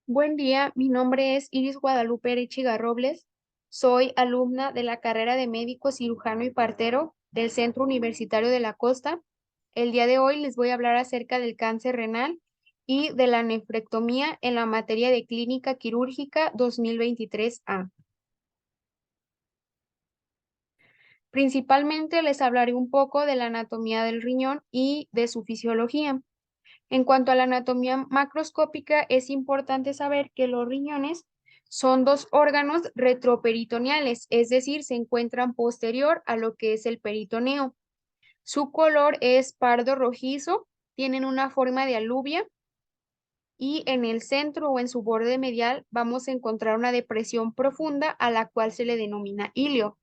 Buen día, mi nombre es Iris Guadalupe Erechiga Robles. Soy alumna de la carrera de médico cirujano y partero del Centro Universitario de la Costa. El día de hoy les voy a hablar acerca del cáncer renal y de la nefrectomía en la materia de clínica quirúrgica 2023A. Principalmente les hablaré un poco de la anatomía del riñón y de su fisiología. En cuanto a la anatomía macroscópica, es importante saber que los riñones son dos órganos retroperitoneales, es decir, se encuentran posterior a lo que es el peritoneo. Su color es pardo rojizo, tienen una forma de alubia y en el centro o en su borde medial vamos a encontrar una depresión profunda a la cual se le denomina ilio.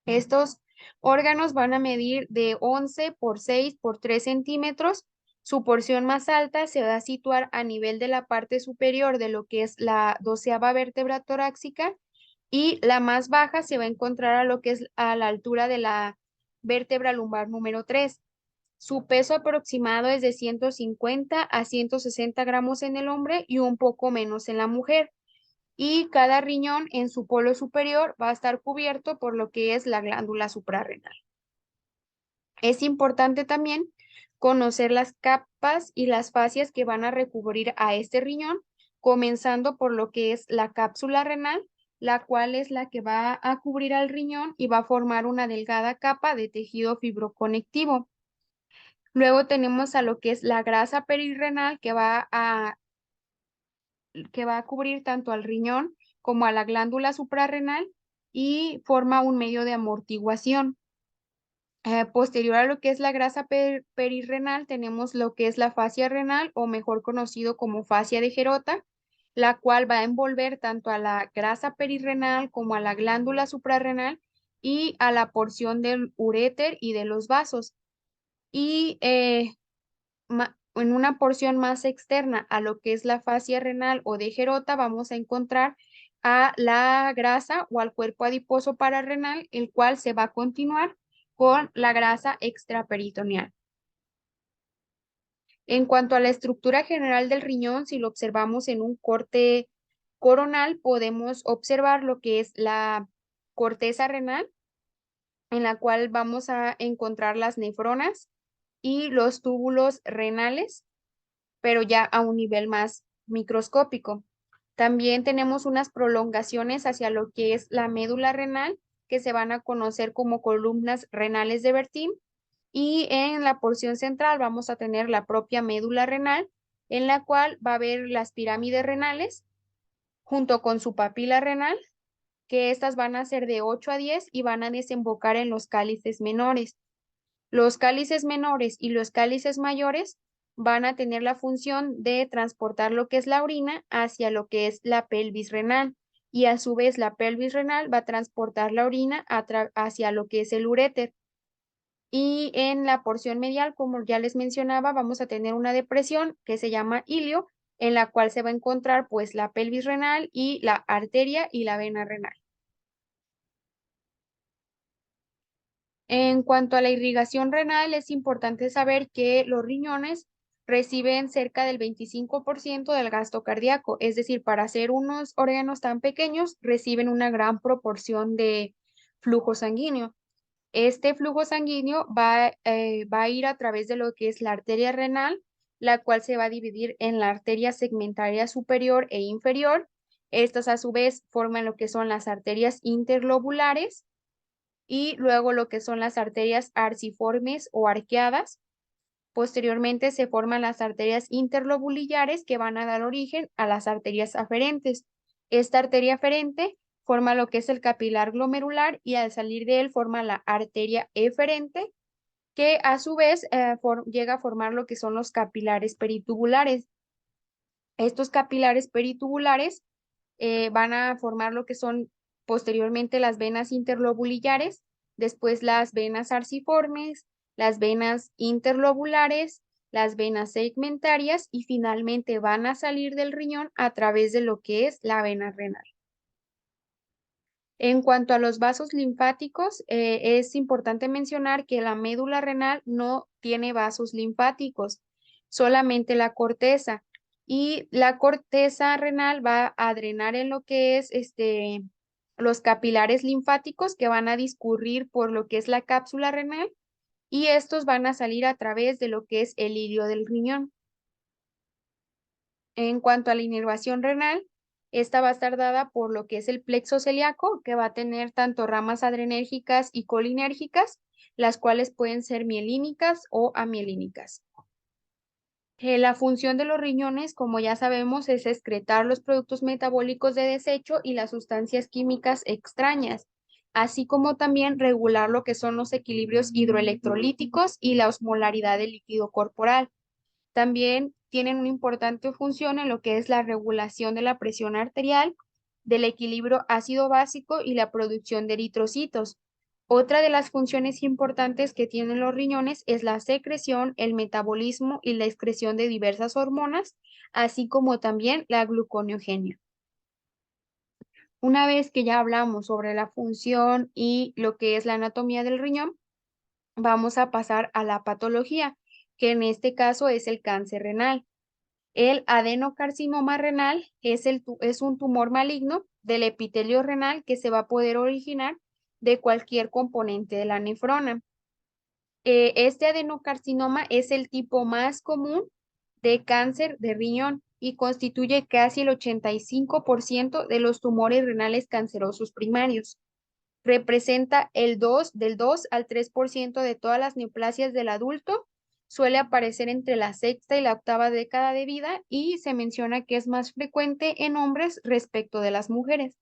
Estos órganos van a medir de 11 por 6 por 3 centímetros. Su porción más alta se va a situar a nivel de la parte superior de lo que es la 12ª vértebra torácica y la más baja se va a encontrar a lo que es a la altura de la vértebra lumbar número 3. Su peso aproximado es de 150 a 160 gramos en el hombre y un poco menos en la mujer, y cada riñón en su polo superior va a estar cubierto por lo que es la glándula suprarrenal. Es importante también conocer las capas y las fascias que van a recubrir a este riñón, comenzando por lo que es la cápsula renal, la cual es la que va a cubrir al riñón y va a formar una delgada capa de tejido fibroconectivo. Luego tenemos a lo que es la grasa perirrenal que va a cubrir tanto al riñón como a la glándula suprarrenal y forma un medio de amortiguación. Posterior a lo que es la grasa perirrenal, tenemos lo que es la fascia renal, o mejor conocido como fascia de Gerota, la cual va a envolver tanto a la grasa perirrenal como a la glándula suprarrenal y a la porción del uréter y de los vasos. Y en una porción más externa a lo que es la fascia renal o de Gerota, vamos a encontrar a la grasa o al cuerpo adiposo pararrenal, el cual se va a continuar con la grasa extraperitoneal. En cuanto a la estructura general del riñón, si lo observamos en un corte coronal, podemos observar lo que es la corteza renal, en la cual vamos a encontrar las nefronas y los túbulos renales, pero ya a un nivel más microscópico. También tenemos unas prolongaciones hacia lo que es la médula renal, que se van a conocer como columnas renales de Bertin, y en la porción central vamos a tener la propia médula renal, en la cual va a haber las pirámides renales junto con su papila renal, que estas van a ser de 8 a 10 y van a desembocar en los cálices menores. Los cálices menores y los cálices mayores van a tener la función de transportar lo que es la orina hacia lo que es la pelvis renal, y a su vez la pelvis renal va a transportar la orina hacia lo que es el uréter. Y en la porción medial, como ya les mencionaba, vamos a tener una depresión que se llama ilio, en la cual se va a encontrar pues la pelvis renal y la arteria y la vena renal. En cuanto a la irrigación renal, es importante saber que los riñones reciben cerca del 25% del gasto cardíaco, es decir, para ser unos órganos tan pequeños, reciben una gran proporción de flujo sanguíneo. Este flujo sanguíneo va a ir a través de lo que es la arteria renal, la cual se va a dividir en la arteria segmentaria superior e inferior. Estas a su vez forman lo que son las arterias interlobulares y luego lo que son las arterias arciformes o arqueadas. Posteriormente se forman las arterias interlobulillares, que van a dar origen a las arterias aferentes. Esta arteria aferente forma lo que es el capilar glomerular y al salir de él forma la arteria eferente, que a su vez llega a formar lo que son los capilares peritubulares. Estos capilares peritubulares van a formar lo que son posteriormente las venas interlobulillares, después las venas arciformes, las venas interlobulares, las venas segmentarias y finalmente van a salir del riñón a través de lo que es la vena renal. En cuanto a los vasos linfáticos, es importante mencionar que la médula renal no tiene vasos linfáticos, solamente la corteza. y la corteza renal va a drenar en lo que es los capilares linfáticos que van a discurrir por lo que es la cápsula renal y estos van a salir a través de lo que es el ilirio del riñón. En cuanto a la inervación renal, esta va a estar dada por lo que es el plexo celíaco, que va a tener tanto ramas adrenérgicas y colinérgicas, las cuales pueden ser mielínicas o amielínicas. La función de los riñones, como ya sabemos, es excretar los productos metabólicos de desecho y las sustancias químicas extrañas, así como también regular lo que son los equilibrios hidroelectrolíticos y la osmolaridad del líquido corporal. También tienen una importante función en lo que es la regulación de la presión arterial, del equilibrio ácido básico y la producción de eritrocitos. Otra de las funciones importantes que tienen los riñones es la secreción, el metabolismo y la excreción de diversas hormonas, así como también la gluconeogenia. Una vez que ya hablamos sobre la función y lo que es la anatomía del riñón, vamos a pasar a la patología, que en este caso es el cáncer renal. El adenocarcinoma renal es un tumor maligno del epitelio renal que se va a poder originar de cualquier componente de la nefrona. Este adenocarcinoma es el tipo más común de cáncer de riñón y constituye casi el 85% de los tumores renales cancerosos primarios. Representa del 2 al 3% de todas las neoplasias del adulto. Suele aparecer entre la sexta y la octava década de vida y se menciona que es más frecuente en hombres respecto de las mujeres.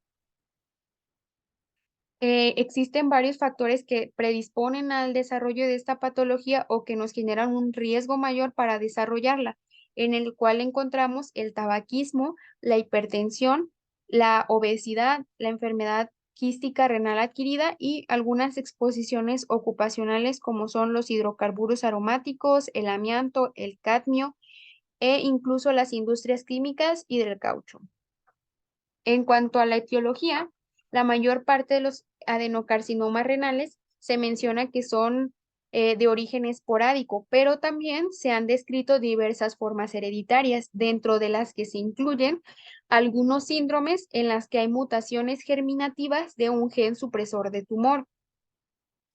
Existen varios factores que predisponen al desarrollo de esta patología o que nos generan un riesgo mayor para desarrollarla, en el cual encontramos el tabaquismo, la hipertensión, la obesidad, la enfermedad quística renal adquirida y algunas exposiciones ocupacionales como son los hidrocarburos aromáticos, el amianto, el cadmio e incluso las industrias químicas y del caucho. En cuanto a la etiología, la mayor parte de los adenocarcinomas renales se menciona que son de origen esporádico, pero también se han descrito diversas formas hereditarias, dentro de las que se incluyen algunos síndromes en las que hay mutaciones germinativas de un gen supresor de tumor.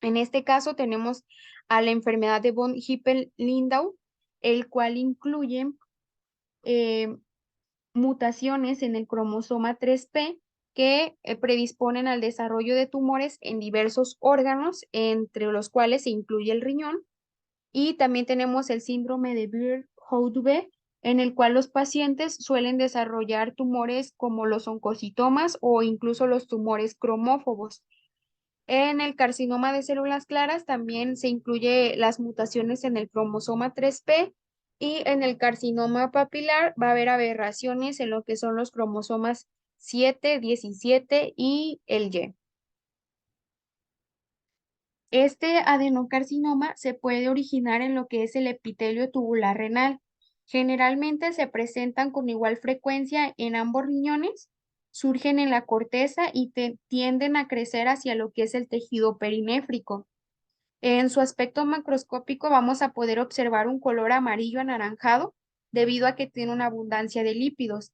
En este caso tenemos a la enfermedad de von Hippel-Lindau, el cual incluye eh, mutaciones en el cromosoma 3P que predisponen al desarrollo de tumores en diversos órganos, entre los cuales se incluye el riñón. Y también tenemos el síndrome de Behr-Houde, en el cual los pacientes suelen desarrollar tumores como los oncocitomas o incluso los tumores cromófobos. En el carcinoma de células claras también se incluye las mutaciones en el cromosoma 3P y en el carcinoma papilar va a haber aberraciones en lo que son los cromosomas 7, 17 y el Y. Este adenocarcinoma se puede originar en lo que es el epitelio tubular renal. Generalmente se presentan con igual frecuencia en ambos riñones, surgen en la corteza y tienden a crecer hacia lo que es el tejido perinéfrico. En su aspecto macroscópico vamos a poder observar un color amarillo anaranjado debido a que tiene una abundancia de lípidos.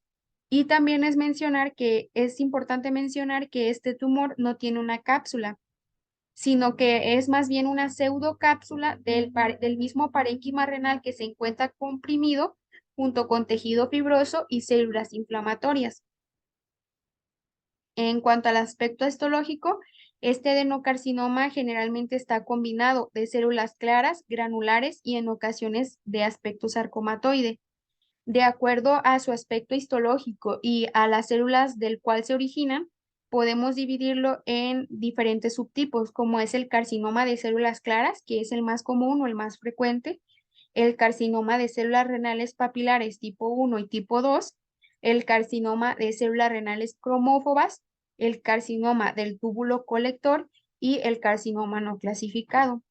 Y también es importante mencionar que este tumor no tiene una cápsula, sino que es más bien una pseudocápsula del mismo parénquima renal que se encuentra comprimido junto con tejido fibroso y células inflamatorias. En cuanto al aspecto histológico, este adenocarcinoma generalmente está combinado de células claras, granulares y en ocasiones de aspecto sarcomatoide. De acuerdo a su aspecto histológico y a las células del cual se originan, podemos dividirlo en diferentes subtipos, como es el carcinoma de células claras, que es el más común o el más frecuente, el carcinoma de células renales papilares tipo 1 y tipo 2, el carcinoma de células renales cromófobas, el carcinoma del túbulo colector y el carcinoma no clasificado.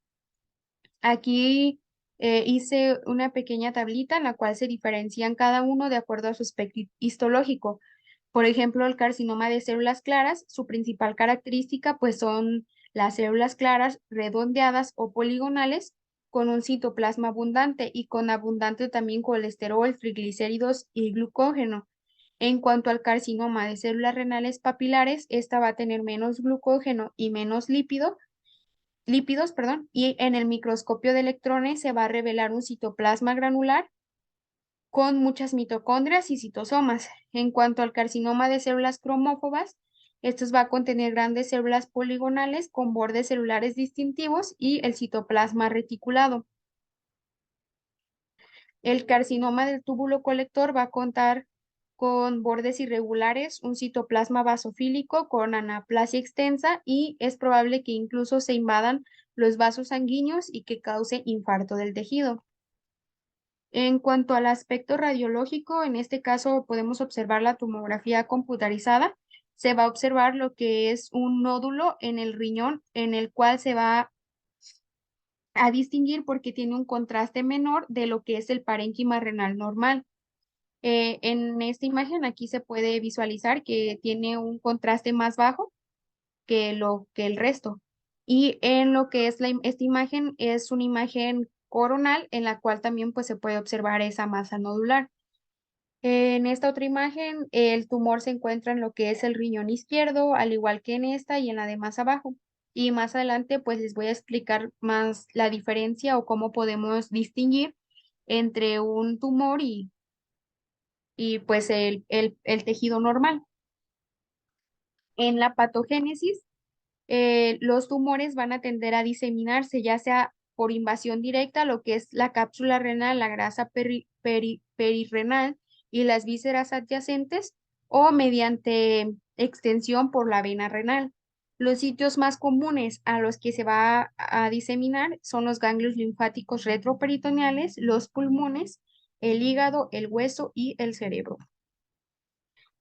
Aquí hice una pequeña tablita en la cual se diferencian cada uno de acuerdo a su aspecto histológico. Por ejemplo, el carcinoma de células claras, su principal característica pues son las células claras redondeadas o poligonales con un citoplasma abundante y con abundante también colesterol, triglicéridos y glucógeno. En cuanto al carcinoma de células renales papilares, esta va a tener menos glucógeno y menos lípidos, perdón, y en el microscopio de electrones se va a revelar un citoplasma granular con muchas mitocondrias y citosomas. En cuanto al carcinoma de células cromófobas, estos va a contener grandes células poligonales con bordes celulares distintivos y el citoplasma reticulado. El carcinoma del túbulo colector va a contar con bordes irregulares, un citoplasma basofílico con anaplasia extensa y es probable que incluso se invadan los vasos sanguíneos y que cause infarto del tejido. En cuanto al aspecto radiológico, en este caso podemos observar la tomografía computarizada. Se va a observar lo que es un nódulo en el riñón en el cual se va a distinguir porque tiene un contraste menor de lo que es el parénquima renal normal. En esta imagen aquí se puede visualizar que tiene un contraste más bajo que el resto. Y en lo que es esta imagen es una imagen coronal en la cual también pues se puede observar esa masa nodular. En esta otra imagen, el tumor se encuentra en lo que es el riñón izquierdo, al igual que en esta y en la de más abajo. Y más adelante, pues les voy a explicar más la diferencia o cómo podemos distinguir entre un tumor y pues el tejido normal. En la patogénesis, los tumores van a tender a diseminarse, ya sea por invasión directa, lo que es la cápsula renal, la grasa perirrenal y las vísceras adyacentes, o mediante extensión por la vena renal. Los sitios más comunes a los que se va a diseminar son los ganglios linfáticos retroperitoneales, los pulmones, el hígado, el hueso y el cerebro.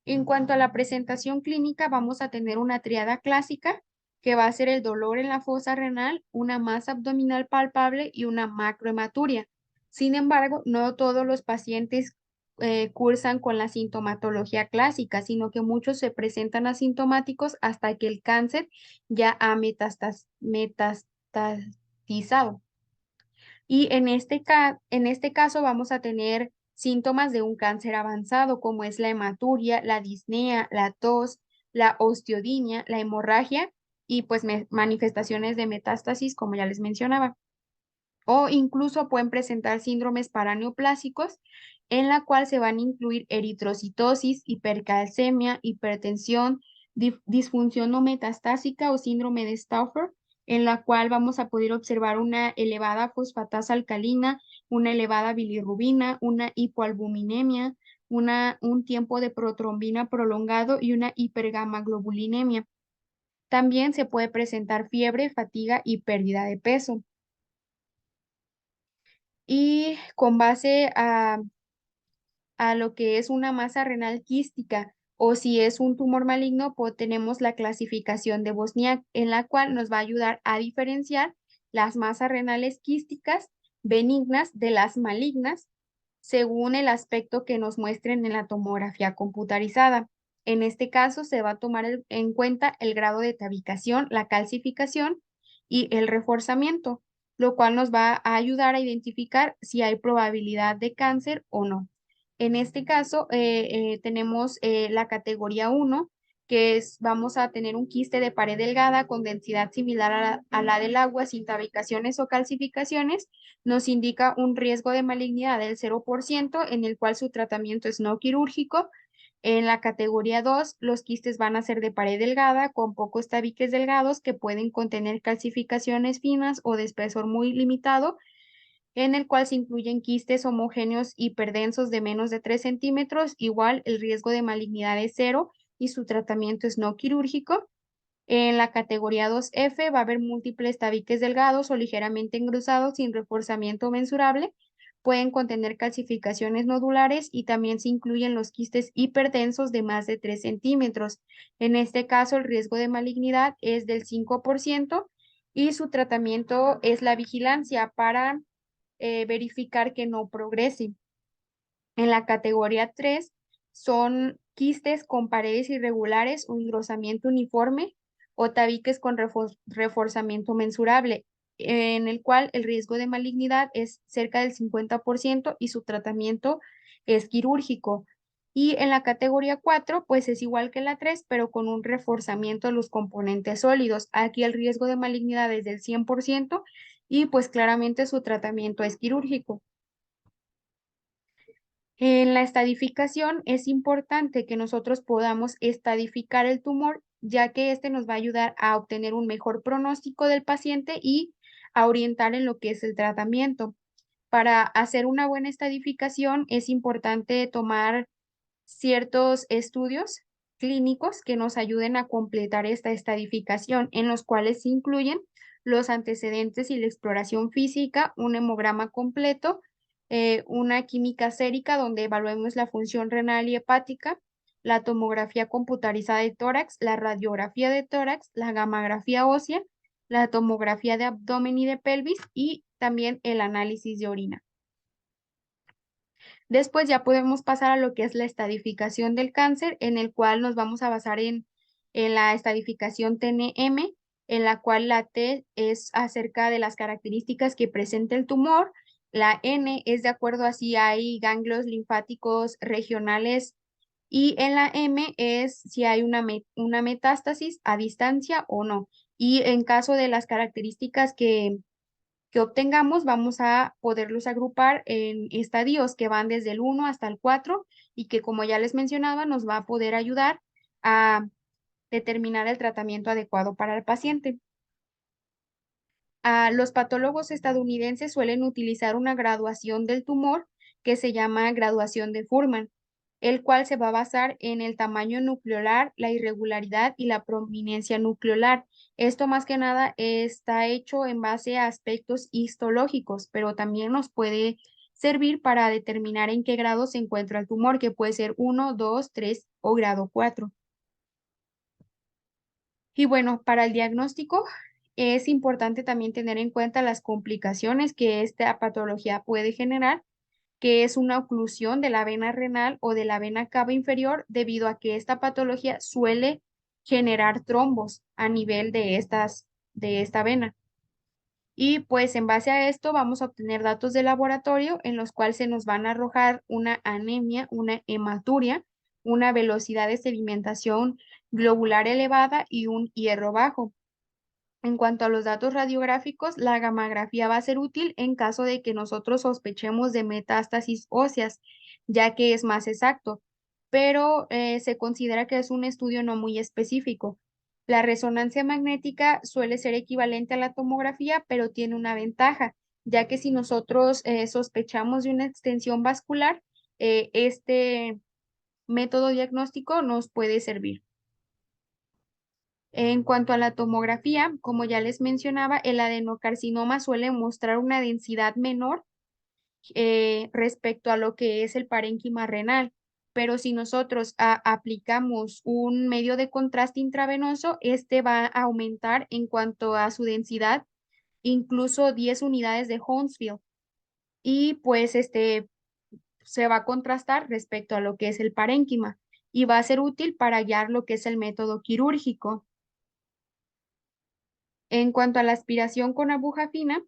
En cuanto a la presentación clínica, vamos a tener una triada clásica que va a ser el dolor en la fosa renal, una masa abdominal palpable y una macrohematuria. Sin embargo, no todos los pacientes cursan con la sintomatología clásica, sino que muchos se presentan asintomáticos hasta que el cáncer ya ha metastatizado. Y en este caso vamos a tener síntomas de un cáncer avanzado, como es la hematuria, la disnea, la tos, la osteodinia, la hemorragia y pues manifestaciones de metástasis, como ya les mencionaba. O incluso pueden presentar síndromes paraneoplásicos, en la cual se van a incluir eritrocitosis, hipercalcemia, hipertensión, disfunción no metastásica o síndrome de Stauffer, en la cual vamos a poder observar una elevada fosfatasa alcalina, una elevada bilirrubina, una hipoalbuminemia, un tiempo de protrombina prolongado y una hipergamaglobulinemia. También se puede presentar fiebre, fatiga y pérdida de peso. Y con base a lo que es una masa renal quística o si es un tumor maligno, pues tenemos la clasificación de Bosniak, en la cual nos va a ayudar a diferenciar las masas renales quísticas benignas de las malignas según el aspecto que nos muestren en la tomografía computarizada. En este caso, se va a tomar en cuenta el grado de tabicación, la calcificación y el reforzamiento, lo cual nos va a ayudar a identificar si hay probabilidad de cáncer o no. En este caso, tenemos la categoría 1, que es, vamos a tener un quiste de pared delgada con densidad similar a la del agua, sin tabicaciones o calcificaciones, nos indica un riesgo de malignidad del 0%, en el cual su tratamiento es no quirúrgico. En la categoría 2, los quistes van a ser de pared delgada con pocos tabiques delgados que pueden contener calcificaciones finas o de espesor muy limitado, en el cual se incluyen quistes homogéneos hiperdensos de menos de 3 centímetros. Igual el riesgo de malignidad es cero y su tratamiento es no quirúrgico. En la categoría 2F va a haber múltiples tabiques delgados o ligeramente engrosados sin reforzamiento mensurable. Pueden contener calcificaciones nodulares y también se incluyen los quistes hiperdensos de más de 3 centímetros. En este caso, el riesgo de malignidad es del 5% y su tratamiento es la vigilancia para verificar que no progrese. En la categoría 3 son quistes con paredes irregulares o engrosamiento uniforme o tabiques con reforzamiento mensurable. en el cual el riesgo de malignidad es cerca del 50% y su tratamiento es quirúrgico. Y en la categoría 4, pues es igual que la 3, pero con un reforzamiento de los componentes sólidos. Aquí el riesgo de malignidad es del 100% y pues claramente su tratamiento es quirúrgico. En la estadificación es importante que nosotros podamos estadificar el tumor, ya que este nos va a ayudar a obtener un mejor pronóstico del paciente y a orientar en lo que es el tratamiento. Para hacer una buena estadificación es importante tomar ciertos estudios clínicos que nos ayuden a completar esta estadificación, en los cuales se incluyen los antecedentes y la exploración física, un hemograma completo, una química sérica donde evaluemos la función renal y hepática, la tomografía computarizada de tórax, la radiografía de tórax, la gamografía ósea, la tomografía de abdomen y de pelvis y también el análisis de orina. Después ya podemos pasar a lo que es la estadificación del cáncer, en el cual nos vamos a basar en la estadificación TNM, en la cual la T es acerca de las características que presenta el tumor, la N es de acuerdo a si hay ganglios linfáticos regionales y en la M es si hay una metástasis a distancia o no. Y en caso de las características que obtengamos, vamos a poderlos agrupar en estadios que van desde el 1 hasta el 4 y que, como ya les mencionaba, nos va a poder ayudar a determinar el tratamiento adecuado para el paciente. Los patólogos estadounidenses suelen utilizar una graduación del tumor que se llama graduación de Fuhrman, el cual se va a basar en el tamaño nucleolar, la irregularidad y la prominencia nucleolar. Esto más que nada está hecho en base a aspectos histológicos, pero también nos puede servir para determinar en qué grado se encuentra el tumor, que puede ser 1, 2, 3 o grado 4. Y bueno, para el diagnóstico es importante también tener en cuenta las complicaciones que esta patología puede generar, que es una oclusión de la vena renal o de la vena cava inferior, debido a que esta patología suele generar trombos a nivel de esta vena. Y pues en base a esto vamos a obtener datos de laboratorio en los cuales se nos van a arrojar una anemia, una hematuria, una velocidad de sedimentación globular elevada y un hierro bajo. En cuanto a los datos radiográficos, la gamografía va a ser útil en caso de que nosotros sospechemos de metástasis óseas, ya que es más exacto, pero se considera que es un estudio no muy específico. La resonancia magnética suele ser equivalente a la tomografía, pero tiene una ventaja, ya que si nosotros sospechamos de una extensión vascular, este método diagnóstico nos puede servir. En cuanto a la tomografía, como ya les mencionaba, el adenocarcinoma suele mostrar una densidad menor respecto a lo que es el parénquima renal, pero si nosotros aplicamos un medio de contraste intravenoso, este va a aumentar en cuanto a su densidad, incluso 10 unidades de Hounsfield, y pues se va a contrastar respecto a lo que es el parénquima y va a ser útil para guiar lo que es el método quirúrgico. En cuanto a la aspiración con aguja fina,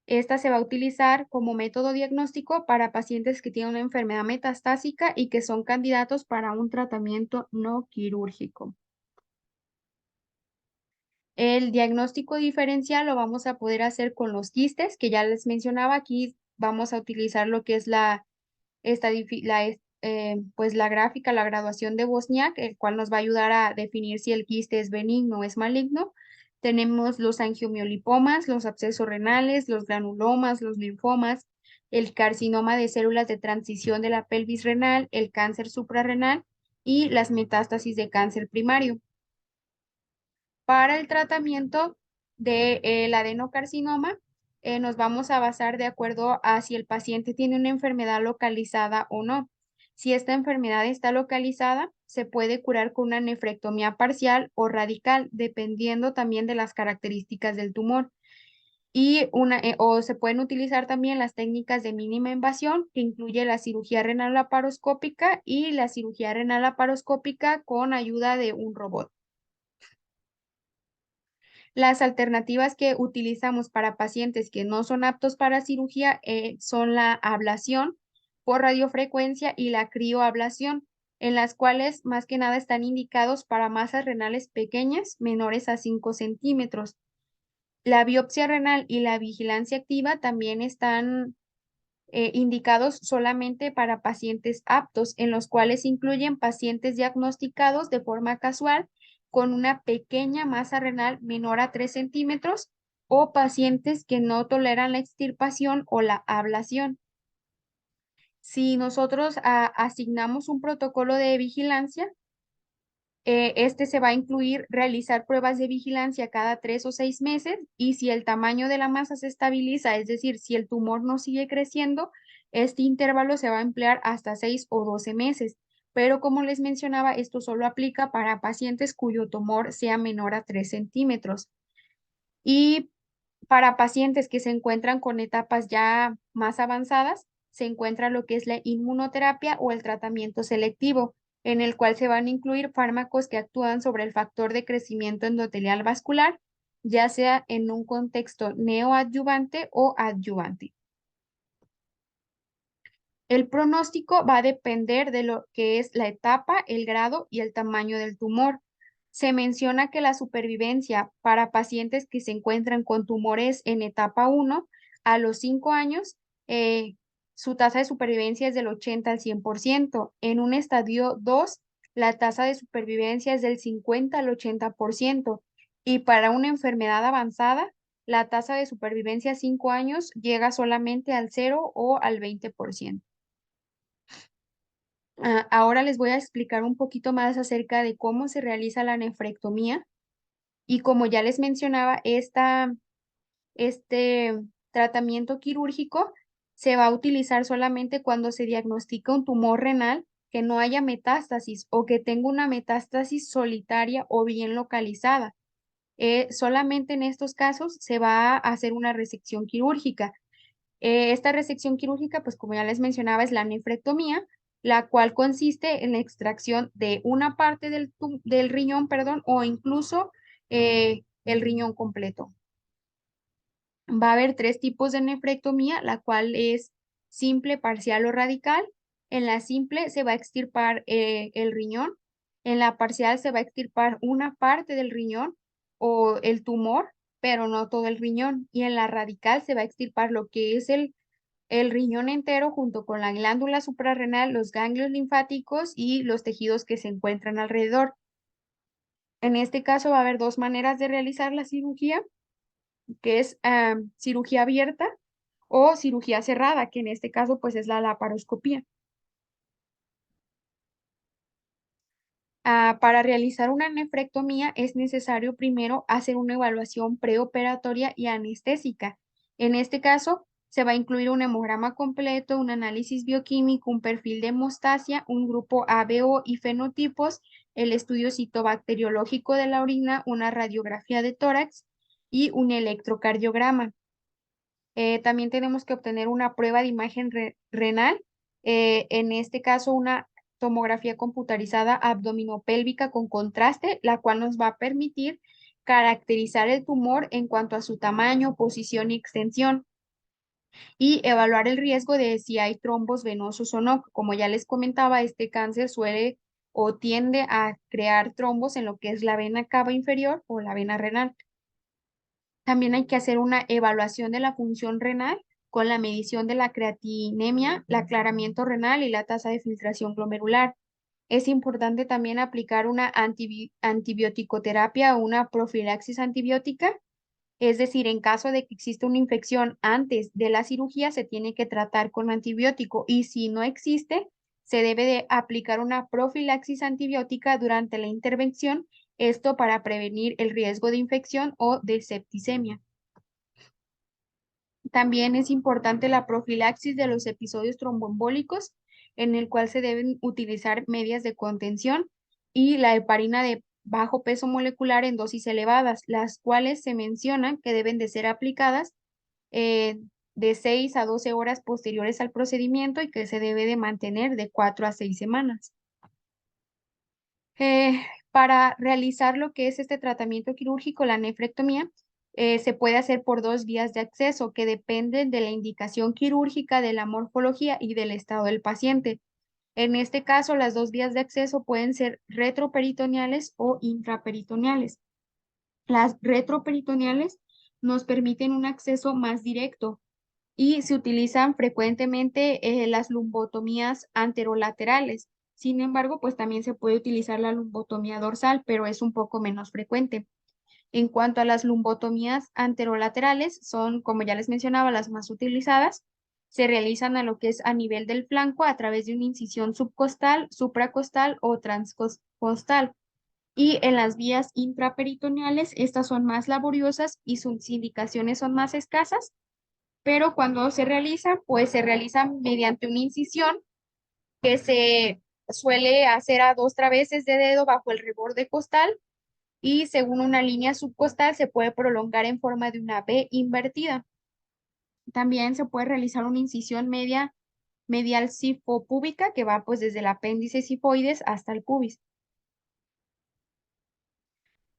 esta se va a utilizar como método diagnóstico para pacientes que tienen una enfermedad metastásica y que son candidatos para un tratamiento no quirúrgico. El diagnóstico diferencial lo vamos a poder hacer con los quistes, que ya les mencionaba. Aquí vamos a utilizar lo que es pues la gráfica, la graduación de Wozniak, el cual nos va a ayudar a definir si el quiste es benigno o es maligno. Tenemos los angiomiolipomas, los abscesos renales, los granulomas, los linfomas, el carcinoma de células de transición de la pelvis renal, el cáncer suprarrenal y las metástasis de cáncer primario. Para el tratamiento del adenocarcinoma, nos vamos a basar de acuerdo a si el paciente tiene una enfermedad localizada o no. Si esta enfermedad está localizada, se puede curar con una nefrectomía parcial o radical, dependiendo también de las características del tumor. O se pueden utilizar también las técnicas de mínima invasión, que incluye la cirugía renal laparoscópica y la cirugía renal laparoscópica con ayuda de un robot. Las alternativas que utilizamos para pacientes que no son aptos para cirugía son la ablación por radiofrecuencia y la crioablación, en las cuales más que nada están indicados para masas renales pequeñas, menores a 5 centímetros. La biopsia renal y la vigilancia activa también están indicados solamente para pacientes aptos, en los cuales incluyen pacientes diagnosticados de forma casual con una pequeña masa renal menor a 3 centímetros o pacientes que no toleran la extirpación o la ablación. Si nosotros asignamos un protocolo de vigilancia, este se va a incluir realizar pruebas de vigilancia cada 3 o 6 meses y si el tamaño de la masa se estabiliza, es decir, si el tumor no sigue creciendo, este intervalo se va a emplear hasta 6 o 12 meses. Pero como les mencionaba, esto solo aplica para pacientes cuyo tumor sea menor a 3 centímetros. Y para pacientes que se encuentran con etapas ya más avanzadas, se encuentra lo que es la inmunoterapia o el tratamiento selectivo, en el cual se van a incluir fármacos que actúan sobre el factor de crecimiento endotelial vascular, ya sea en un contexto neoadyuvante o adyuvante. El pronóstico va a depender de lo que es la etapa, el grado y el tamaño del tumor. Se menciona que la supervivencia para pacientes que se encuentran con tumores en etapa 1 a los 5 años, su tasa de supervivencia es del 80 al 100%. En un estadio 2, la tasa de supervivencia es del 50 al 80%. Y para una enfermedad avanzada, la tasa de supervivencia a 5 años llega solamente al 0 o al 20%. Ahora les voy a explicar un poquito más acerca de cómo se realiza la nefrectomía y como ya les mencionaba, este tratamiento quirúrgico se va a utilizar solamente cuando se diagnostica un tumor renal que no haya metástasis o que tenga una metástasis solitaria o bien localizada. Solamente en estos casos se va a hacer una resección quirúrgica. Esta resección quirúrgica, pues como ya les mencionaba, es la nefrectomía, la cual consiste en la extracción de una parte del riñón, perdón, o incluso el riñón completo. Va a haber 3 tipos de nefrectomía, la cual es simple, parcial o radical. En la simple se va a extirpar el riñón, en la parcial se va a extirpar una parte del riñón o el tumor, pero no todo el riñón. Y en la radical se va a extirpar lo que es el riñón entero junto con la glándula suprarrenal, los ganglios linfáticos y los tejidos que se encuentran alrededor. En este caso va a haber 2 maneras de realizar la cirugía, que es cirugía abierta o cirugía cerrada, que en este caso pues es la laparoscopía. Para realizar una nefrectomía es necesario primero hacer una evaluación preoperatoria y anestésica. En este caso, se va a incluir un hemograma completo, un análisis bioquímico, un perfil de hemostasia, un grupo ABO y fenotipos, el estudio citobacteriológico de la orina, una radiografía de tórax y un electrocardiograma. También tenemos que obtener una prueba de imagen renal, en este caso una tomografía computarizada abdominopélvica con contraste, la cual nos va a permitir caracterizar el tumor en cuanto a su tamaño, posición y extensión y evaluar el riesgo de si hay trombos venosos o no. Como ya les comentaba, este cáncer suele o tiende a crear trombos en lo que es la vena cava inferior o la vena renal. También hay que hacer una evaluación de la función renal con la medición de la creatinemia, el aclaramiento renal y la tasa de filtración glomerular. Es importante también aplicar una antibioticoterapia o una profilaxis antibiótica, es decir, en caso de que exista una infección antes de la cirugía, se tiene que tratar con antibiótico y si no existe, se debe de aplicar una profilaxis antibiótica durante la intervención, esto para prevenir el riesgo de infección o de septicemia. También es importante la profilaxis de los episodios tromboembólicos, en el cual se deben utilizar medias de contención, y la heparina de bajo peso molecular en dosis elevadas, las cuales se mencionan que deben de ser aplicadas de 6 a 12 horas posteriores al procedimiento y que se debe de mantener de 4 a 6 semanas. Para realizar lo que es este tratamiento quirúrgico, la nefrectomía, se puede hacer por dos vías de acceso que dependen de la indicación quirúrgica, de la morfología y del estado del paciente. En este caso, las dos vías de acceso pueden ser retroperitoneales o intraperitoneales. Las retroperitoneales nos permiten un acceso más directo y se utilizan frecuentemente las lumbotomías anterolaterales. Sin embargo, pues también se puede utilizar la lumbotomía dorsal, pero es un poco menos frecuente. En cuanto a las lumbotomías anterolaterales, son, como ya les mencionaba, las más utilizadas. Se realizan a lo que es a nivel del flanco a través de una incisión subcostal, supracostal o transcostal. Y en las vías intraperitoneales, estas son más laboriosas y sus indicaciones son más escasas, pero cuando se realiza, pues se realiza mediante una incisión que se suele hacer a dos traveses de dedo bajo el reborde costal y según una línea subcostal se puede prolongar en forma de una V invertida. También se puede realizar una incisión medial sifopúbica que va pues desde el apéndice sifoides hasta el pubis.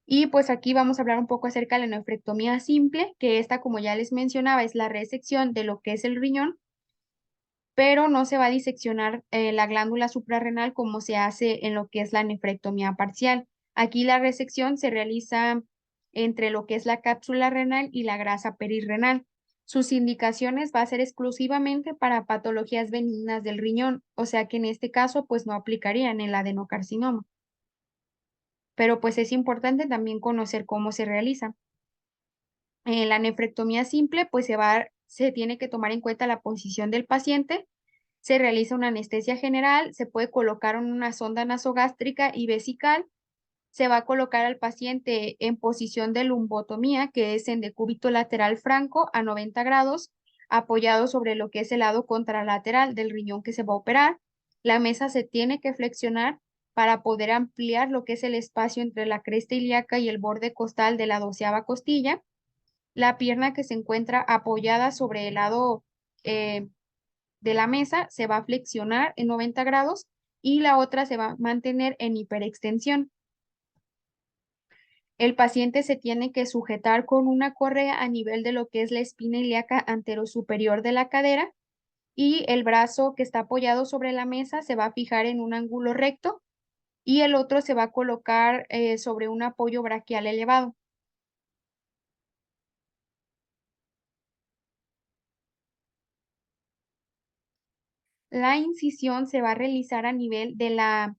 Y pues aquí vamos a hablar un poco acerca de la nefrectomía simple, que esta, como ya les mencionaba, es la resección de lo que es el riñón, pero no se va a diseccionar la glándula suprarrenal como se hace en lo que es la nefrectomía parcial. Aquí la resección se realiza entre lo que es la cápsula renal y la grasa perirrenal. Sus indicaciones va a ser exclusivamente para patologías benignas del riñón, o sea que en este caso pues no aplicarían el adenocarcinoma. Pero pues es importante también conocer cómo se realiza. En la nefrectomía simple pues se tiene que tomar en cuenta la posición del paciente. Se realiza una anestesia general, se puede colocar una sonda nasogástrica y vesical, se va a colocar al paciente en posición de lumbotomía, que es en decúbito lateral franco a 90 grados, apoyado sobre lo que es el lado contralateral del riñón que se va a operar. La mesa se tiene que flexionar para poder ampliar lo que es el espacio entre la cresta ilíaca y el borde costal de la 12ª costilla. La pierna que se encuentra apoyada sobre el lado eh, de la mesa se va a flexionar en 90 grados y la otra se va a mantener en hiperextensión. El paciente se tiene que sujetar con una correa a nivel de lo que es la espina ilíaca anterosuperior de la cadera y el brazo que está apoyado sobre la mesa se va a fijar en un ángulo recto y el otro se va a colocar sobre un apoyo braquial elevado. La incisión se va a realizar a nivel de la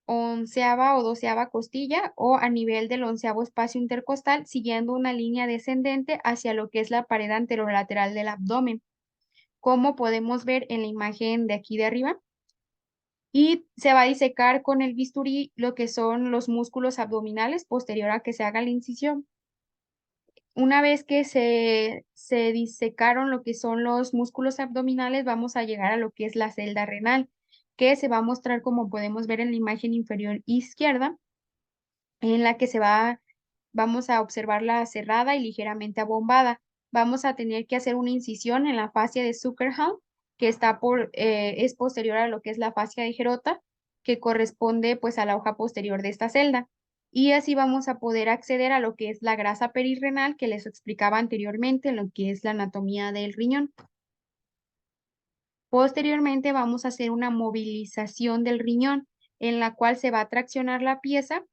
11ª o 12ª costilla o a nivel del 11º espacio intercostal, siguiendo una línea descendente hacia lo que es la pared anterolateral del abdomen, como podemos ver en la imagen de aquí de arriba. Y se va a disecar con el bisturí lo que son los músculos abdominales posterior a que se haga la incisión. Una vez que se disecaron lo que son los músculos abdominales, vamos a llegar a lo que es la celda renal, que se va a mostrar como podemos ver en la imagen inferior izquierda, en la que vamos a observarla cerrada y ligeramente abombada. Vamos a tener que hacer una incisión en la fascia de Zuckerhand, que es posterior a lo que es la fascia de Gerota, que corresponde pues a la hoja posterior de esta celda. Y así vamos a poder acceder a lo que es la grasa perirrenal que les explicaba anteriormente, en lo que es la anatomía del riñón. Posteriormente vamos a hacer una movilización del riñón, en la cual se va a traccionar la pieza,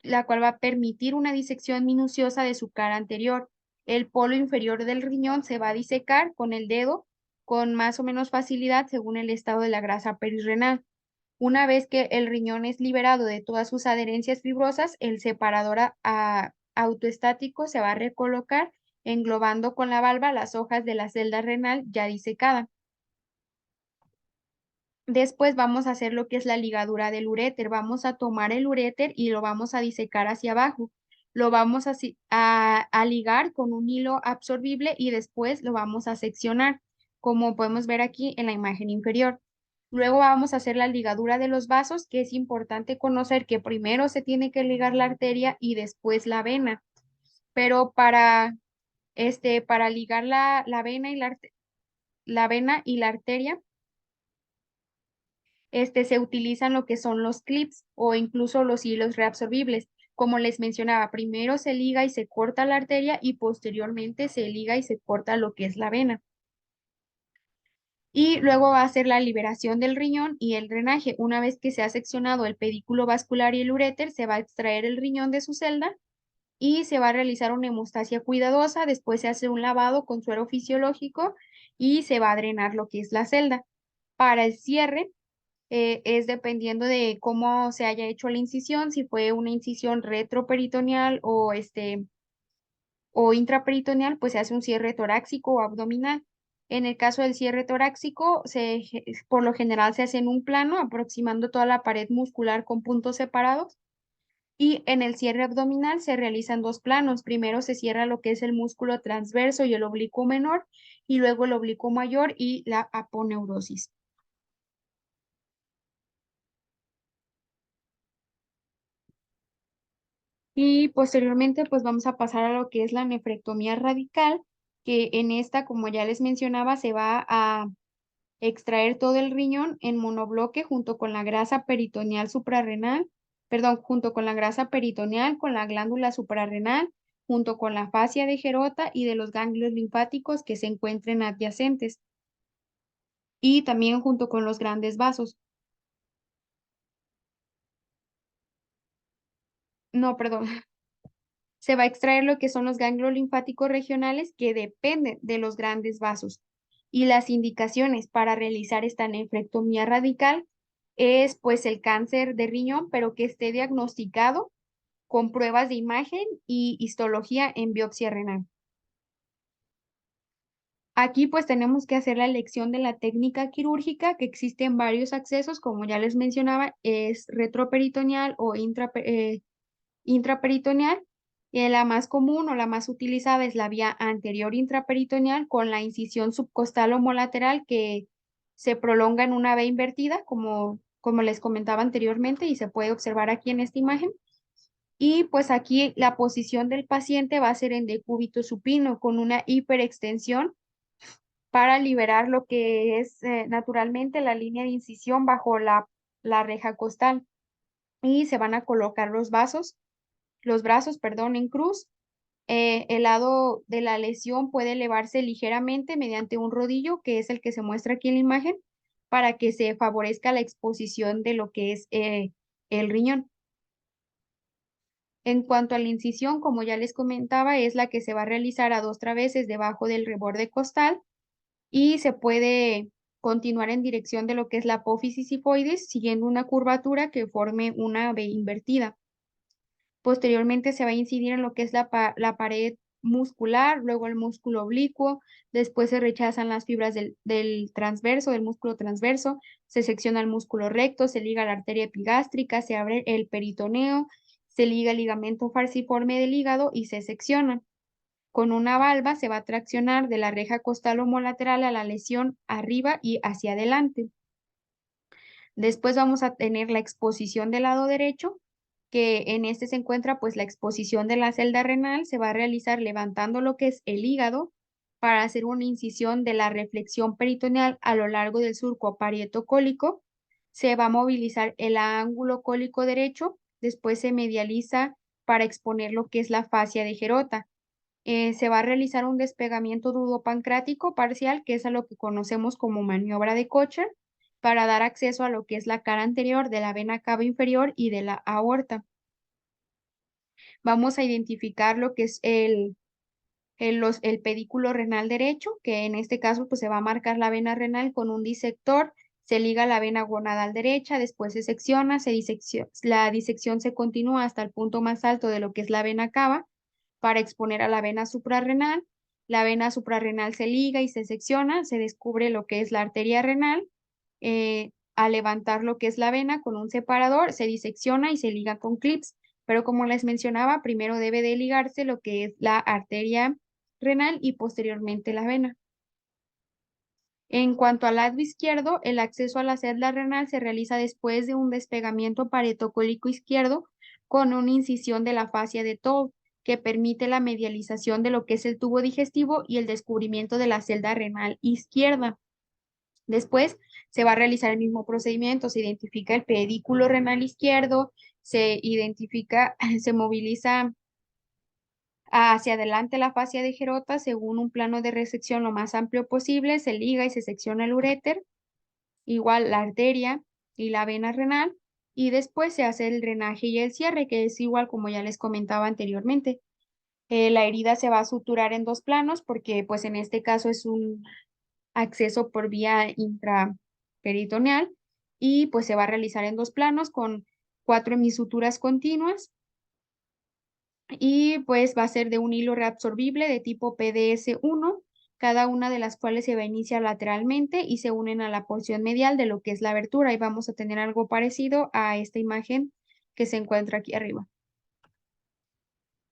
la cual va a permitir una disección minuciosa de su cara anterior. El polo inferior del riñón se va a disecar con el dedo con más o menos facilidad según el estado de la grasa perirrenal. Una vez que el riñón es liberado de todas sus adherencias fibrosas, el separador autoestático se va a recolocar englobando con la valva las hojas de la celda renal ya disecada. Después vamos a hacer lo que es la ligadura del uréter. Vamos a tomar el uréter y lo vamos a disecar hacia abajo. Lo vamos a ligar con un hilo absorbible y después lo vamos a seccionar, como podemos ver aquí en la imagen inferior. Luego vamos a hacer la ligadura de los vasos, que es importante conocer que primero se tiene que ligar la arteria y después la vena. Pero para ligar la vena y la arteria, se utilizan lo que son los clips o incluso los hilos reabsorbibles. Como les mencionaba, primero se liga y se corta la arteria y posteriormente se liga y se corta lo que es la vena. Y luego va a hacer la liberación del riñón y el drenaje. Una vez que se ha seccionado el pedículo vascular y el uréter, se va a extraer el riñón de su celda y se va a realizar una hemostasia cuidadosa. Después se hace un lavado con suero fisiológico y se va a drenar lo que es la celda. Para el cierre, es dependiendo de cómo se haya hecho la incisión, si fue una incisión retroperitoneal o intraperitoneal, pues se hace un cierre torácico o abdominal. En el caso del cierre torácico, por lo general se hace en un plano, aproximando toda la pared muscular con puntos separados. Y en el cierre abdominal se realizan dos planos. Primero se cierra lo que es el músculo transverso y el oblicuo menor, y luego el oblicuo mayor y la aponeurosis. Y posteriormente, pues vamos a pasar a lo que es la nefrectomía radical, que en esta, como ya les mencionaba, se va a extraer todo el riñón en monobloque junto con la grasa peritoneal suprarrenal, perdón, junto con la grasa peritoneal, con la glándula suprarrenal, junto con la fascia de Gerota y de los ganglios linfáticos que se encuentren adyacentes, y también junto con los grandes vasos. No, perdón. Se va a extraer lo que son los ganglios linfáticos regionales que dependen de los grandes vasos. Y las indicaciones para realizar esta nefrectomía radical es pues el cáncer de riñón, pero que esté diagnosticado con pruebas de imagen y histología en biopsia renal. Aquí pues tenemos que hacer la elección de la técnica quirúrgica, que existen varios accesos, como ya les mencionaba, es retroperitoneal o intraperitoneal. La más común o la más utilizada es la vía anterior intraperitoneal con la incisión subcostal homolateral que se prolonga en una V invertida, como les comentaba anteriormente y se puede observar aquí en esta imagen. Y pues aquí la posición del paciente va a ser en decúbito supino con una hiperextensión para liberar lo que es naturalmente la línea de incisión bajo la reja costal. Y se van a colocar los brazos, perdón, en cruz. El lado de la lesión puede elevarse ligeramente mediante un rodillo, que es el que se muestra aquí en la imagen, para que se favorezca la exposición de lo que es el riñón. En cuanto a la incisión, como ya les comentaba, es la que se va a realizar a 2 traveses debajo del reborde costal y se puede continuar en dirección de lo que es la apófisis sifoides, siguiendo una curvatura que forme una V invertida. Posteriormente se va a incidir en lo que es la pared muscular, luego el músculo oblicuo, después se rechazan las fibras del transverso, del músculo transverso, se secciona el músculo recto, se liga la arteria epigástrica, se abre el peritoneo, se liga el ligamento falciforme del hígado y se secciona. Con una valva se va a traccionar de la reja costal homolateral a la lesión arriba y hacia adelante. Después vamos a tener la exposición del lado derecho, que en este se encuentra pues la exposición de la celda renal. Se va a realizar levantando lo que es el hígado para hacer una incisión de la reflexión peritoneal a lo largo del surco parietocólico. Se va a movilizar el ángulo cólico derecho, después se medializa para exponer lo que es la fascia de Gerota. Se va a realizar un despegamiento duopancrático parcial, que es a lo que conocemos como maniobra de Kocher, para dar acceso a lo que es la cara anterior de la vena cava inferior y de la aorta. Vamos a identificar lo que es el pedículo renal derecho, que en este caso pues se va a marcar la vena renal con un disector, se liga la vena gonadal derecha, después se secciona, la disección se continúa hasta el punto más alto de lo que es la vena cava para exponer a la vena suprarrenal. La vena suprarrenal se liga y se secciona, se descubre lo que es la arteria renal. Al levantar lo que es la vena con un separador, se disecciona y se liga con clips. Pero como les mencionaba, primero debe de ligarse lo que es la arteria renal y posteriormente la vena. En cuanto al lado izquierdo, el acceso a la celda renal se realiza después de un despegamiento paretocólico izquierdo con una incisión de la fascia de Toll, que permite la medialización de lo que es el tubo digestivo y el descubrimiento de la celda renal izquierda. Después se va a realizar el mismo procedimiento, se identifica el pedículo renal izquierdo, se identifica, se moviliza hacia adelante la fascia de Gerota según un plano de resección lo más amplio posible, se liga y se secciona el uréter, igual la arteria y la vena renal, y después se hace el drenaje y el cierre, que es igual como ya les comentaba anteriormente. La herida se va a suturar en dos planos porque pues en este caso es un acceso por vía intraperitoneal y pues se va a realizar en dos planos con 4 hemisuturas continuas y pues va a ser de un hilo reabsorbible de tipo PDS-1, cada una de las cuales se va a iniciar lateralmente y se unen a la porción medial de lo que es la abertura y vamos a tener algo parecido a esta imagen que se encuentra aquí arriba.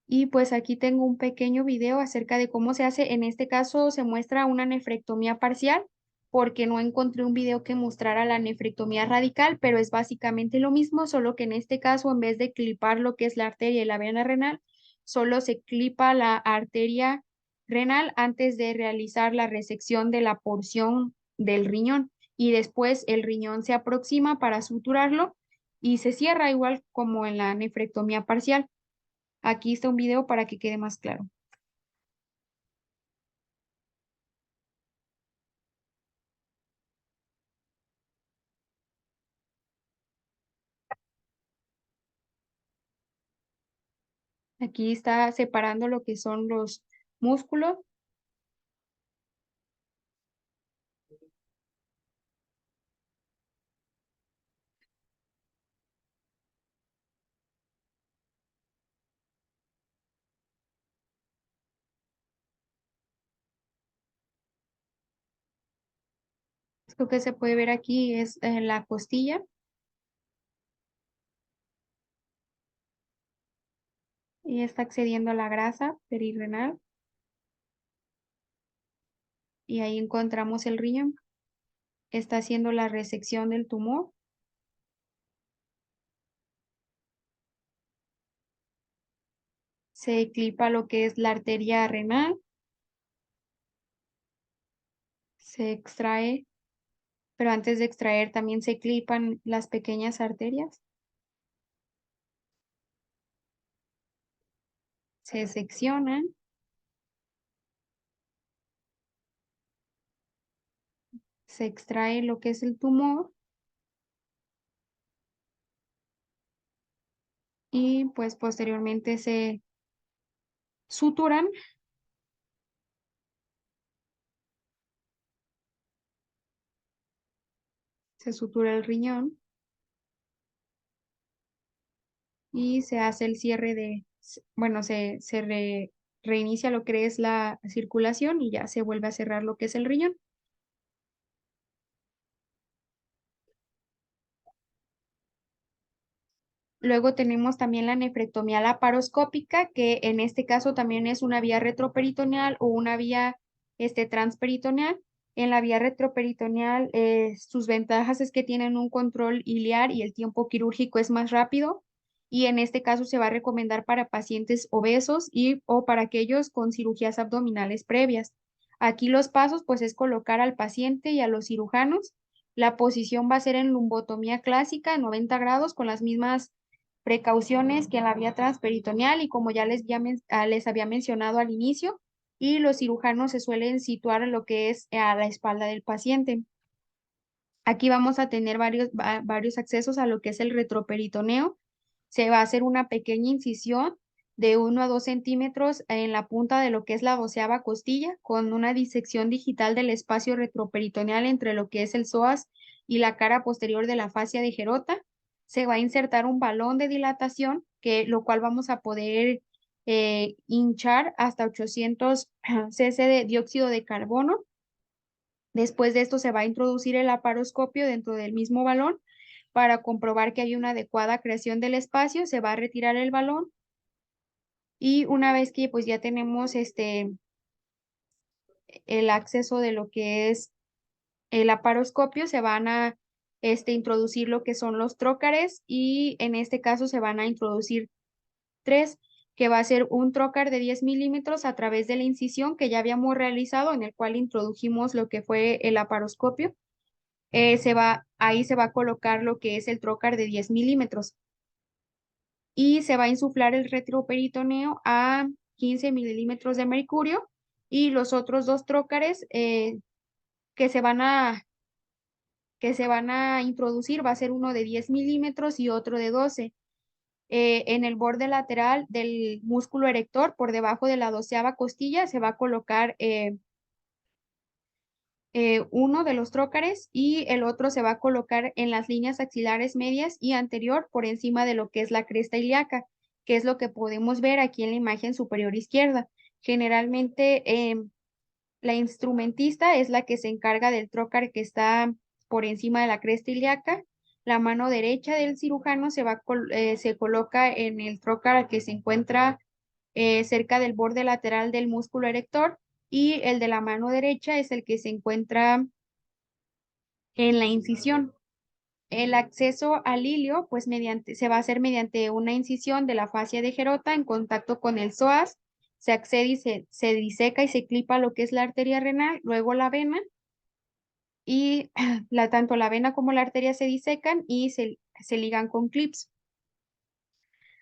Y pues aquí tengo un pequeño video acerca de cómo se hace. En este caso se muestra una nefrectomía parcial porque no encontré un video que mostrara la nefrectomía radical, pero es básicamente lo mismo, solo que en este caso en vez de clipar lo que es la arteria y la vena renal, solo se clipa la arteria renal antes de realizar la resección de la porción del riñón y después el riñón se aproxima para suturarlo y se cierra igual como en la nefrectomía parcial. Aquí está un video para que quede más claro. Aquí está separando lo que son los músculos. Esto que se puede ver aquí es la costilla y está accediendo a la grasa perirrenal y ahí encontramos el riñón. Está haciendo la resección del tumor. Se clipa lo que es la arteria renal. Se extrae, pero antes de extraer también se clipan las pequeñas arterias. Se seccionan. Se extrae lo que es el tumor y pues posteriormente se suturan. Se sutura el riñón y se hace el cierre bueno, reinicia lo que es la circulación y ya se vuelve a cerrar lo que es el riñón. Luego tenemos también la nefrectomía laparoscópica, que en este caso también es una vía retroperitoneal o una vía transperitoneal. En la vía retroperitoneal, sus ventajas es que tienen un control iliar y el tiempo quirúrgico es más rápido. Y en este caso se va a recomendar para pacientes obesos y o para aquellos con cirugías abdominales previas. Aquí los pasos, pues, es colocar al paciente y a los cirujanos. La posición va a ser en lumbotomía clásica, 90 grados, con las mismas precauciones que en la vía transperitoneal y como ya les había mencionado al inicio, y los cirujanos se suelen situar en lo que es a la espalda del paciente. Aquí vamos a tener varios accesos a lo que es el retroperitoneo. Se va a hacer una pequeña incisión de 1 a 2 centímetros en la punta de lo que es la 12ª costilla, con una disección digital del espacio retroperitoneal entre lo que es el psoas y la cara posterior de la fascia de Gerota. Se va a insertar un balón de dilatación, lo cual vamos a poder hinchar hasta 800 cc de dióxido de carbono. Después de esto se va a introducir el laparoscopio dentro del mismo balón para comprobar que hay una adecuada creación del espacio. Se va a retirar el balón y una vez que pues ya tenemos el acceso de lo que es el laparoscopio, se van a introducir lo que son los trócares y en este caso se van a introducir tres, que va a ser un trócar de 10 milímetros a través de la incisión que ya habíamos realizado, en el cual introdujimos lo que fue el laparoscopio. ahí se va a colocar lo que es el trocar de 10 milímetros y se va a insuflar el retroperitoneo a 15 milímetros de mercurio y los otros dos trócares que se van a, que se van a introducir va a ser uno de 10 milímetros y otro de 12. En el borde lateral del músculo erector, por debajo de la 12ª costilla, se va a colocar uno de los trócares y el otro se va a colocar en las líneas axilares medias y anterior por encima de lo que es la cresta ilíaca, que es lo que podemos ver aquí en la imagen superior izquierda. Generalmente la instrumentista es la que se encarga del trócar que está por encima de la cresta ilíaca. La mano derecha del cirujano se coloca en el trócar que se encuentra cerca del borde lateral del músculo erector y el de la mano derecha es el que se encuentra en la incisión. El acceso al ilio, pues se va a hacer mediante una incisión de la fascia de Gerota en contacto con el psoas. Se accede y se diseca y se clipa lo que es la arteria renal, luego la vena y tanto la vena como la arteria se disecan y se ligan con clips.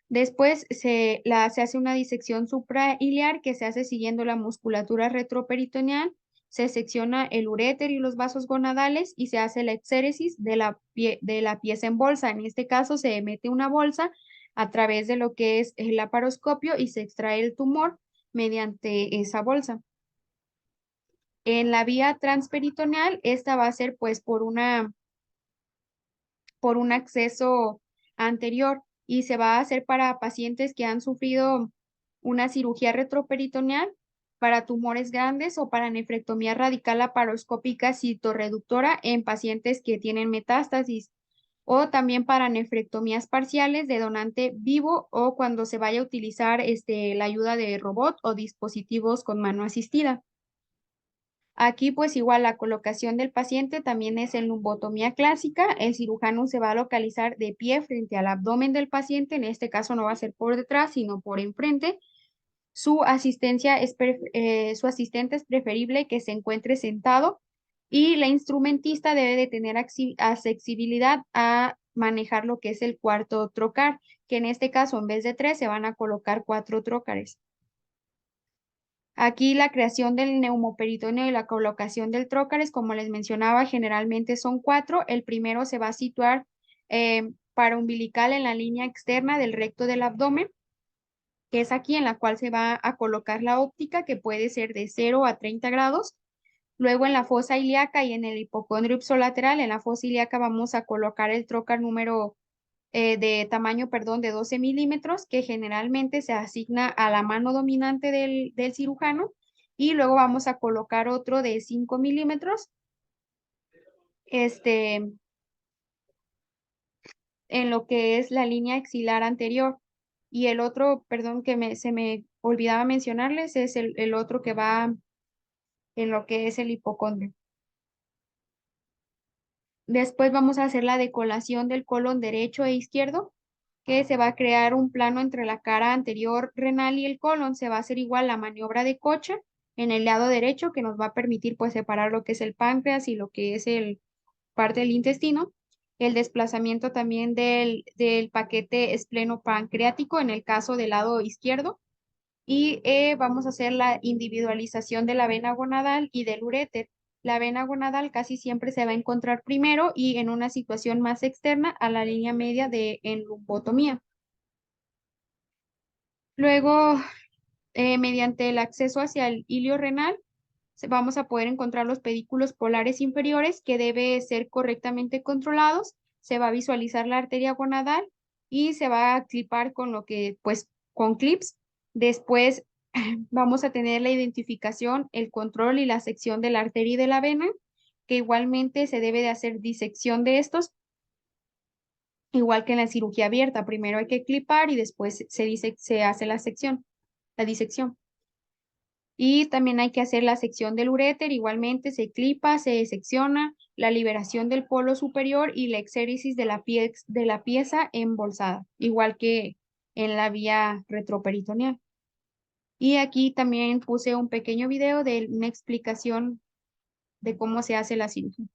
Después se hace una disección suprailiar que se hace siguiendo la musculatura retroperitoneal, se secciona el uréter y los vasos gonadales y se hace la exéresis de la pieza en bolsa. En este caso se mete una bolsa a través de lo que es el laparoscopio y se extrae el tumor mediante esa bolsa. En la vía transperitoneal, esta va a ser pues por un acceso anterior y se va a hacer para pacientes que han sufrido una cirugía retroperitoneal, para tumores grandes o para nefrectomía radical laparoscópica citorreductora en pacientes que tienen metástasis o también para nefrectomías parciales de donante vivo o cuando se vaya a utilizar la ayuda de robot o dispositivos con mano asistida. Aquí pues igual la colocación del paciente también es en lumbotomía clásica. El cirujano se va a localizar de pie frente al abdomen del paciente. En este caso no va a ser por detrás, sino por enfrente. Su su asistente es preferible que se encuentre sentado y la instrumentista debe de tener accesibilidad a manejar lo que es el cuarto trocar, que en este caso en vez de 3 se van a colocar 4 trócares. Aquí la creación del neumoperitoneo y la colocación del trócares, como les mencionaba, generalmente son 4. El primero se va a situar paraumbilical en la línea externa del recto del abdomen, que es aquí en la cual se va a colocar la óptica, que puede ser de 0 a 30 grados. Luego en la fosa ilíaca y en el hipocondrio ipsilateral, en la fosa ilíaca vamos a colocar el trócar de tamaño, perdón, de 12 milímetros, que generalmente se asigna a la mano dominante del cirujano, y luego vamos a colocar otro de 5 milímetros, este, en lo que es la línea axilar anterior. Y el otro, perdón, se me olvidaba mencionarles, es el otro que va en lo que es el hipocondrio. Después vamos a hacer la decolación del colon derecho e izquierdo, que se va a crear un plano entre la cara anterior renal y el colon. Se va a hacer igual la maniobra de Kocher en el lado derecho, que nos va a permitir pues separar lo que es el páncreas y lo que es el parte del intestino. El desplazamiento también del paquete esplenopancreático en el caso del lado izquierdo. Y vamos a hacer la individualización de la vena gonadal y del uréter. La vena gonadal casi siempre se va a encontrar primero y en una situación más externa a la línea media en lumbotomía. Luego, mediante el acceso hacia el ilio renal, vamos a poder encontrar los pedículos polares inferiores que debe ser correctamente controlados. Se va a visualizar la arteria gonadal y se va a clipar con pues, con clips. Después vamos a tener la identificación, el control y la sección de la arteria y de la vena, que igualmente se debe de hacer disección de estos, igual que en la cirugía abierta. Primero hay que clipar y después se hace la disección. Y también hay que hacer la sección del uréter, igualmente se clipa, se secciona, la liberación del polo superior y la exéresis de la pieza embolsada, igual que en la vía retroperitoneal. Y aquí también puse un pequeño video de una explicación de cómo se hace la cirugía.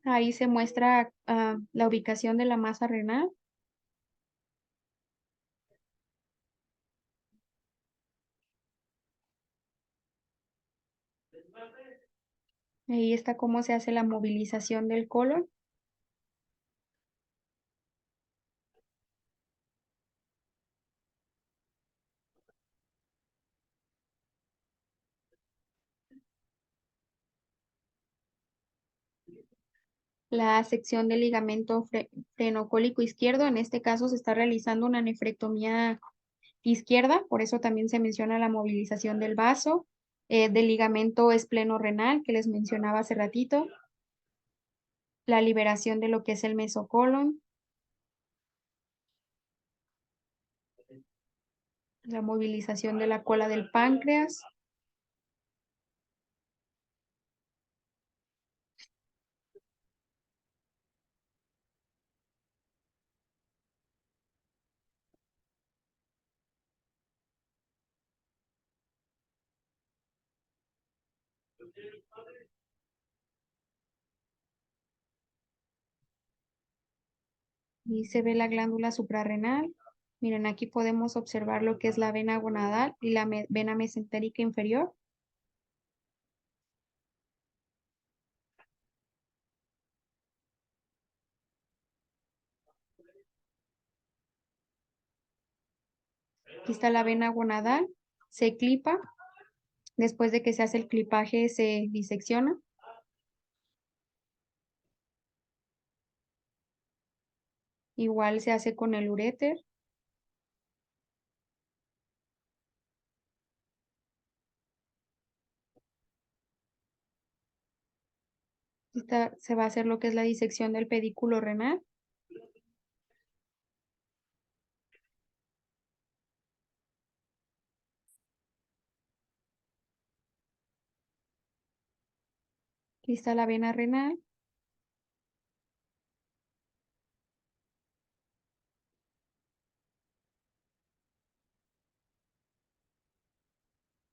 Ahí se muestra la ubicación de la masa renal. Ahí está cómo se hace la movilización del colon. La sección del ligamento frenocólico izquierdo. En este caso se está realizando una nefrectomía izquierda, por eso también se menciona la movilización del vaso, del ligamento espleno-renal que les mencionaba hace ratito, la liberación de lo que es el mesocolon, la movilización de la cola del páncreas. Y se ve la glándula suprarrenal. Miren, aquí podemos observar lo que es la vena gonadal y la vena mesentérica inferior. Aquí está la vena gonadal, se clipa. Después de que se hace el clipaje, se disecciona. Igual se hace con el uréter. Se va a hacer lo que es la disección del pedículo renal. Aquí está la vena renal.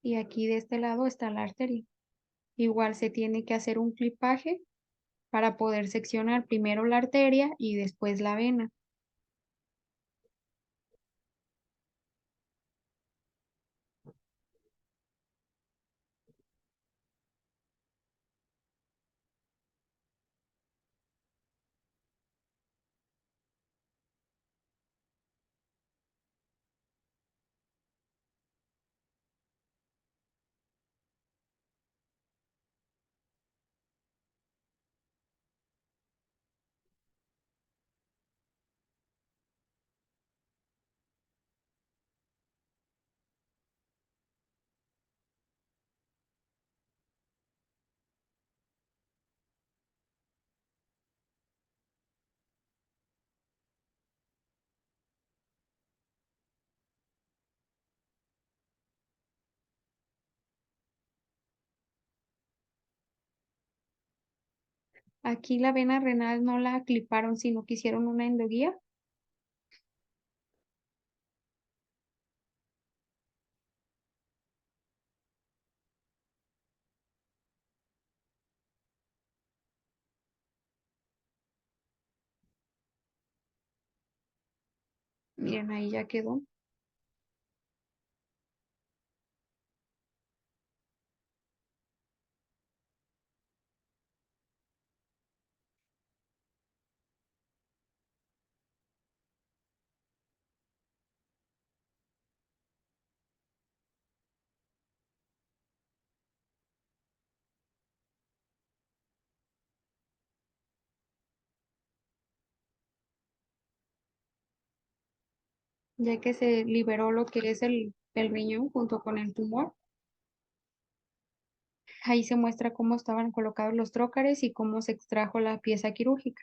Y aquí de este lado está la arteria. Igual se tiene que hacer un clipaje para poder seccionar primero la arteria y después la vena. Aquí la vena renal no la cliparon, sino que hicieron una endoguía. Miren, ahí ya quedó. Ya que se liberó lo que es el riñón junto con el tumor. Ahí se muestra cómo estaban colocados los trócares y cómo se extrajo la pieza quirúrgica.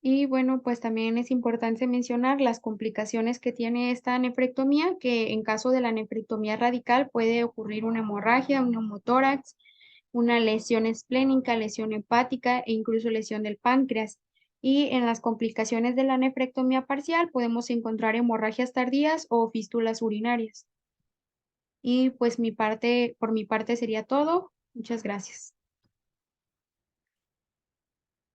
Y bueno, pues también es importante mencionar las complicaciones que tiene esta nefrectomía, que en caso de la nefrectomía radical puede ocurrir una hemorragia, un neumotórax, una lesión esplénica, lesión hepática e incluso lesión del páncreas. Y en las complicaciones de la nefrectomía parcial podemos encontrar hemorragias tardías o fístulas urinarias. Y pues por mi parte sería todo. Muchas gracias.